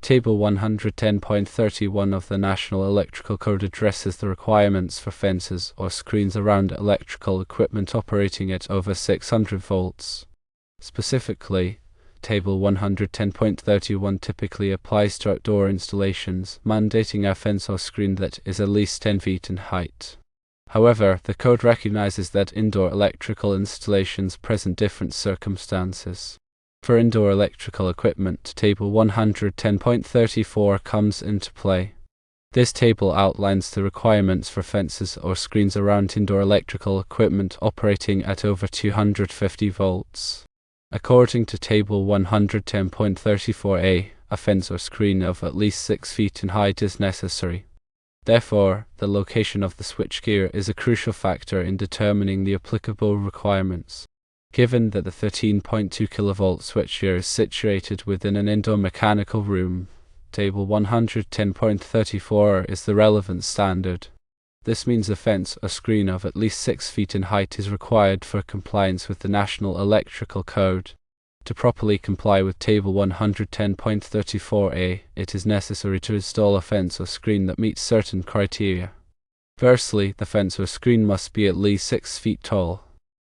Table 110.31 of the National Electrical Code addresses the requirements for fences or screens around electrical equipment operating at over 600 volts. Specifically, Table 110.31 typically applies to outdoor installations, mandating a fence or screen that is at least 10 feet in height. However, the code recognizes that indoor electrical installations present different circumstances. For indoor electrical equipment, Table 110.34 comes into play. This table outlines the requirements for fences or screens around indoor electrical equipment operating at over 250 volts. According to Table 110.34a, a fence or screen of at least 6 feet in height is necessary. Therefore, the location of the switchgear is a crucial factor in determining the applicable requirements. Given that the 13.2 kilovolt switchgear is situated within an indoor mechanical room, Table 110.34 is the relevant standard. This means a fence or screen of at least 6 feet in height is required for compliance with the National Electrical Code. To properly comply with Table 110.34a, it is necessary to install a fence or screen that meets certain criteria. Firstly, the fence or screen must be at least 6 feet tall.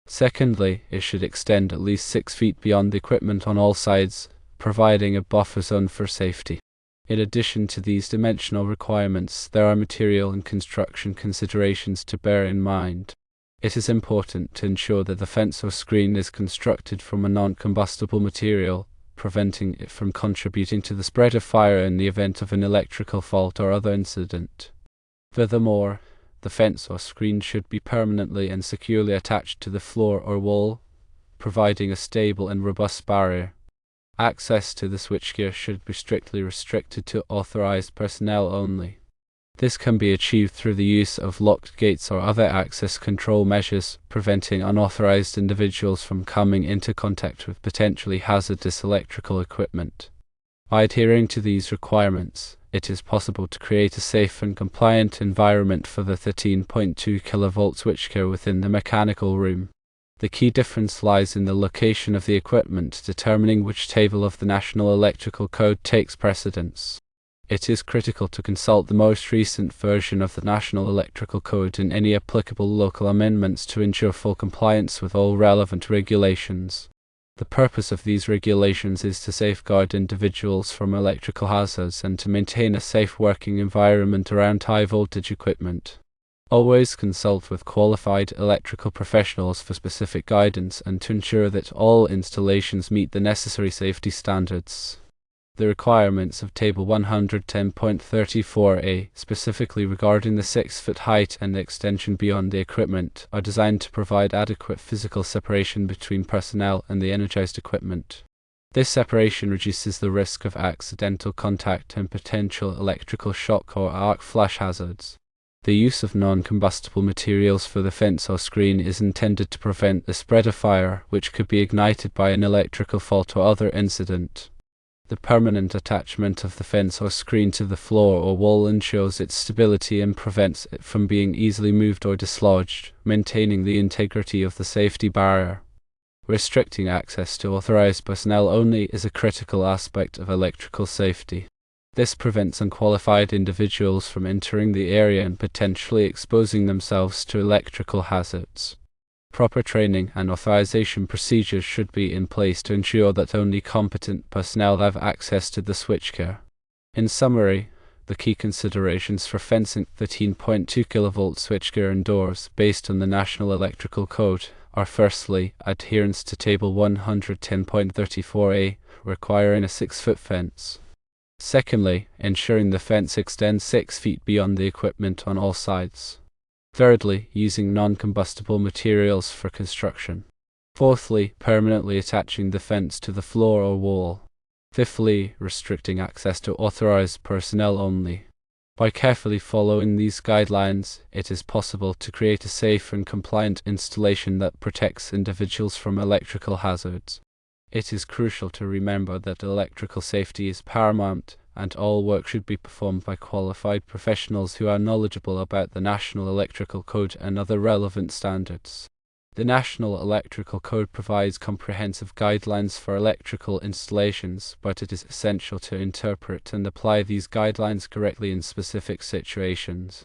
Secondly, it should extend at least 6 feet beyond the equipment on all sides, providing a buffer zone for safety. In addition to these dimensional requirements, there are material and construction considerations to bear in mind. It is important to ensure that the fence or screen is constructed from a non-combustible material, preventing it from contributing to the spread of fire in the event of an electrical fault or other incident. Furthermore, the fence or screen should be permanently and securely attached to the floor or wall, providing a stable and robust barrier. Access to the switchgear should be strictly restricted to authorized personnel only. This can be achieved through the use of locked gates or other access control measures, preventing unauthorized individuals from coming into contact with potentially hazardous electrical equipment. By adhering to these requirements, it is possible to create a safe and compliant environment for the 13.2 kilovolt switchgear within the mechanical room. The key difference lies in the location of the equipment, determining which table of the National Electrical Code takes precedence. It is critical to consult the most recent version of the National Electrical Code and any applicable local amendments to ensure full compliance with all relevant regulations. The purpose of these regulations is to safeguard individuals from electrical hazards and to maintain a safe working environment around high-voltage equipment. Always consult with qualified electrical professionals for specific guidance and to ensure that all installations meet the necessary safety standards. The requirements of Table 110.34a, specifically regarding the 6-foot height and the extension beyond the equipment, are designed to provide adequate physical separation between personnel and the energized equipment. This separation reduces the risk of accidental contact and potential electrical shock or arc flash hazards. The use of non-combustible materials for the fence or screen is intended to prevent the spread of fire, which could be ignited by an electrical fault or other incident. The permanent attachment of the fence or screen to the floor or wall ensures its stability and prevents it from being easily moved or dislodged, maintaining the integrity of the safety barrier. Restricting access to authorized personnel only is a critical aspect of electrical safety. This prevents unqualified individuals from entering the area and potentially exposing themselves to electrical hazards. Proper training and authorization procedures should be in place to ensure that only competent personnel have access to the switchgear. In summary, the key considerations for fencing 13.2 kilovolt switchgear indoors based on the National Electrical Code are firstly, adherence to Table 110.34a, requiring a 6-foot fence. Secondly, ensuring the fence extends 6 feet beyond the equipment on all sides. Thirdly, using non-combustible materials for construction. Fourthly, permanently attaching the fence to the floor or wall. Fifthly, restricting access to authorized personnel only. By carefully following these guidelines, it is possible to create a safe and compliant installation that protects individuals from electrical hazards. It is crucial to remember that electrical safety is paramount, and all work should be performed by qualified professionals who are knowledgeable about the National Electrical Code and other relevant standards. The National Electrical Code provides comprehensive guidelines for electrical installations, but it is essential to interpret and apply these guidelines correctly in specific situations.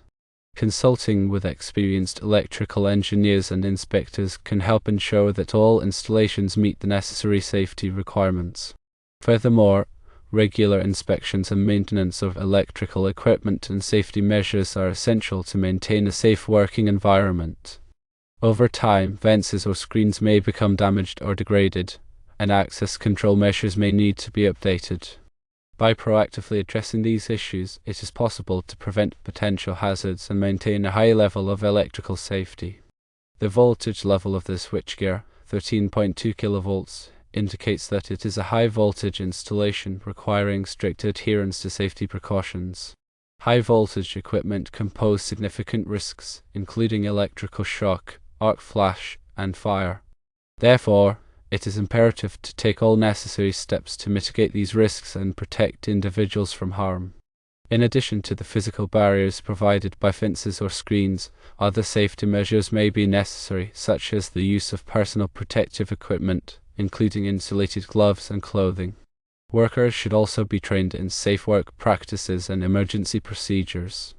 Consulting with experienced electrical engineers and inspectors can help ensure that all installations meet the necessary safety requirements. Furthermore, regular inspections and maintenance of electrical equipment and safety measures are essential to maintain a safe working environment. Over time, vents or screens may become damaged or degraded, and access control measures may need to be updated. By proactively addressing these issues, it is possible to prevent potential hazards and maintain a high level of electrical safety. The voltage level of the switchgear, 13.2 kilovolts, indicates that it is a high voltage installation requiring strict adherence to safety precautions. High voltage equipment can pose significant risks, including electrical shock, arc flash, and fire. Therefore, it is imperative to take all necessary steps to mitigate these risks and protect individuals from harm. In addition to the physical barriers provided by fences or screens, other safety measures may be necessary, such as the use of personal protective equipment, including insulated gloves and clothing. Workers should also be trained in safe work practices and emergency procedures.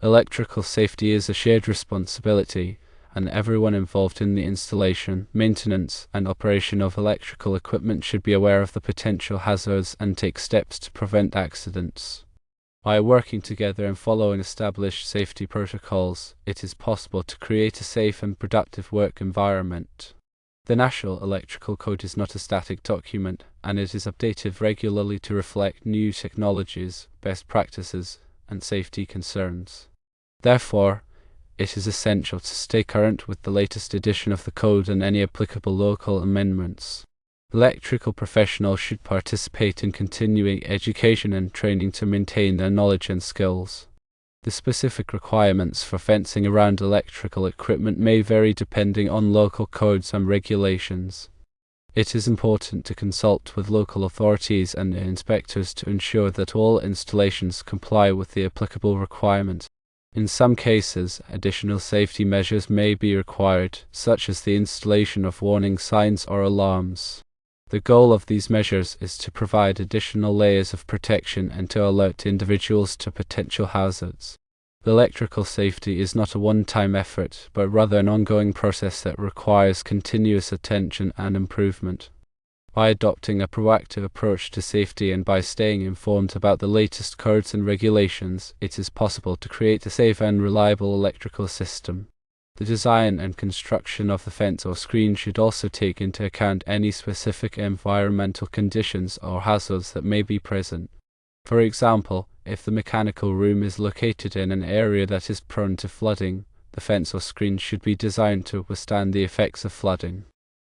Electrical safety is a shared responsibility, and everyone involved in the installation, maintenance, and operation of electrical equipment should be aware of the potential hazards and take steps to prevent accidents. By working together and following established safety protocols, it is possible to create a safe and productive work environment. The National Electrical Code is not a static document, and it is updated regularly to reflect new technologies, best practices, and safety concerns. Therefore, it is essential to stay current with the latest edition of the code and any applicable local amendments. Electrical professionals should participate in continuing education and training to maintain their knowledge and skills. The specific requirements for fencing around electrical equipment may vary depending on local codes and regulations. It is important to consult with local authorities and inspectors to ensure that all installations comply with the applicable requirements. In some cases, additional safety measures may be required, such as the installation of warning signs or alarms. The goal of these measures is to provide additional layers of protection and to alert individuals to potential hazards. Electrical safety is not a one-time effort, but rather an ongoing process that requires continuous attention and improvement. By adopting a proactive approach to safety and by staying informed about the latest codes and regulations, it is possible to create a safe and reliable electrical system. The design and construction of the fence or screen should also take into account any specific environmental conditions or hazards that may be present. For example, if the mechanical room is located in an area that is prone to flooding, the fence or screen should be designed to withstand the effects of flooding.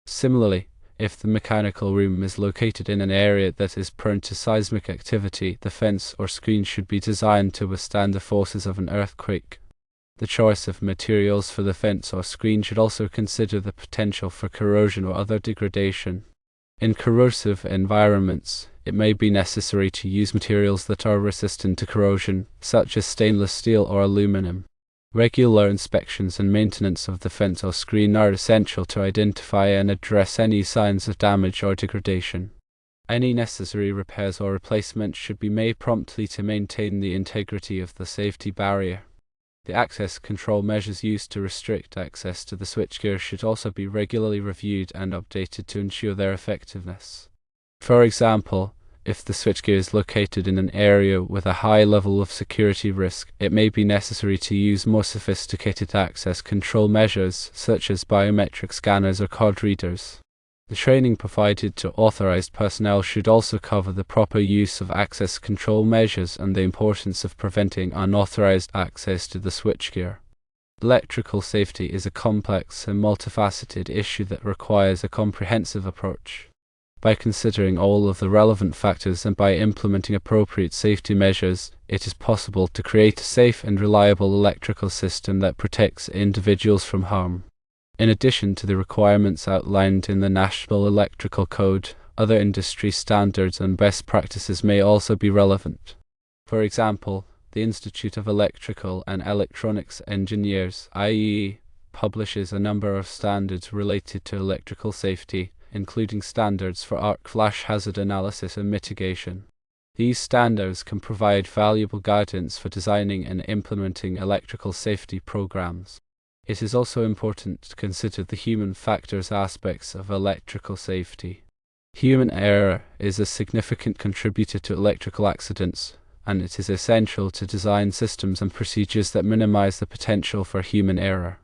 Similarly, if the mechanical room is located in an area that is prone to seismic activity, the fence or screen should be designed to withstand the forces of an earthquake. The choice of materials for the fence or screen should also consider the potential for corrosion or other degradation. In corrosive environments, it may be necessary to use materials that are resistant to corrosion, such as stainless steel or aluminum. Regular inspections and maintenance of the fence or screen are essential to identify and address any signs of damage or degradation. Any necessary repairs or replacements should be made promptly to maintain the integrity of the safety barrier. The access control measures used to restrict access to the switchgear should also be regularly reviewed and updated to ensure their effectiveness. For example, if the switchgear is located in an area with a high level of security risk, it may be necessary to use more sophisticated access control measures such as biometric scanners or card readers. The training provided to authorized personnel should also cover the proper use of access control measures and the importance of preventing unauthorized access to the switchgear. Electrical safety is a complex and multifaceted issue that requires a comprehensive approach. By considering all of the relevant factors and by implementing appropriate safety measures, it is possible to create a safe and reliable electrical system that protects individuals from harm. In addition to the requirements outlined in the National Electrical Code, other industry standards and best practices may also be relevant. For example, the Institute of Electrical and Electronics Engineers (IEE) publishes a number of standards related to electrical safety, including standards for arc flash hazard analysis and mitigation. These standards can provide valuable guidance for designing and implementing electrical safety programs. It is also important to consider the human factors aspects of electrical safety. Human error is a significant contributor to electrical accidents, and it is essential to design systems and procedures that minimize the potential for human error.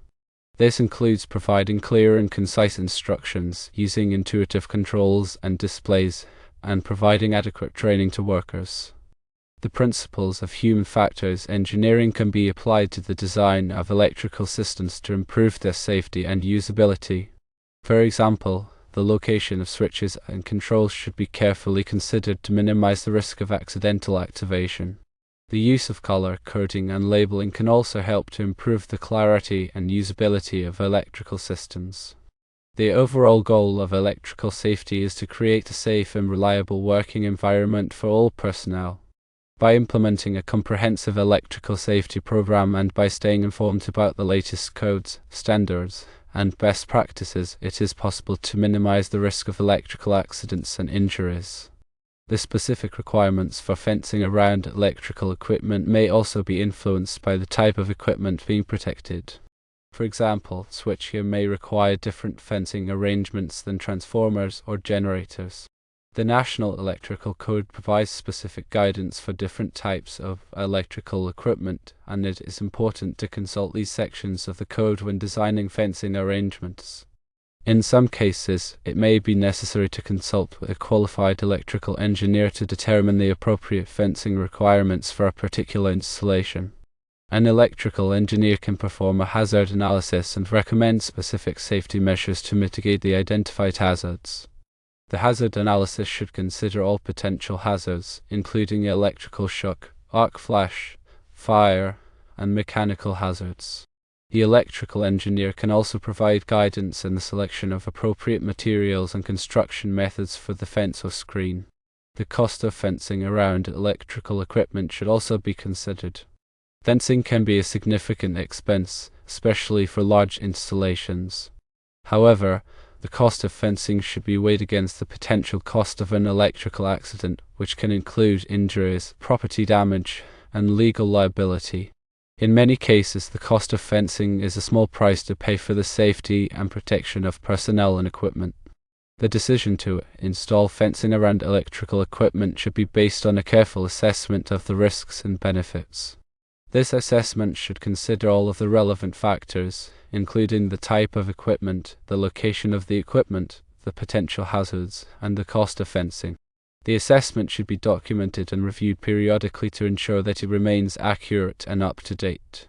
This includes providing clear and concise instructions, using intuitive controls and displays, and providing adequate training to workers. The principles of human factors engineering can be applied to the design of electrical systems to improve their safety and usability. For example, the location of switches and controls should be carefully considered to minimize the risk of accidental activation. The use of color coding and labeling can also help to improve the clarity and usability of electrical systems. The overall goal of electrical safety is to create a safe and reliable working environment for all personnel. By implementing a comprehensive electrical safety program and by staying informed about the latest codes, standards, and best practices, it is possible to minimize the risk of electrical accidents and injuries. The specific requirements for fencing around electrical equipment may also be influenced by the type of equipment being protected. For example, switchgear may require different fencing arrangements than transformers or generators. The National Electrical Code provides specific guidance for different types of electrical equipment, and it is important to consult these sections of the code when designing fencing arrangements. In some cases, it may be necessary to consult with a qualified electrical engineer to determine the appropriate fencing requirements for a particular installation. An electrical engineer can perform a hazard analysis and recommend specific safety measures to mitigate the identified hazards. The hazard analysis should consider all potential hazards, including electrical shock, arc flash, fire, and mechanical hazards. The electrical engineer can also provide guidance in the selection of appropriate materials and construction methods for the fence or screen. The cost of fencing around electrical equipment should also be considered. Fencing can be a significant expense, especially for large installations. However, the cost of fencing should be weighed against the potential cost of an electrical accident, which can include injuries, property damage, and legal liability. In many cases, the cost of fencing is a small price to pay for the safety and protection of personnel and equipment. The decision to install fencing around electrical equipment should be based on a careful assessment of the risks and benefits. This assessment should consider all of the relevant factors, including the type of equipment, the location of the equipment, the potential hazards, and the cost of fencing. The assessment should be documented and reviewed periodically to ensure that it remains accurate and up to date.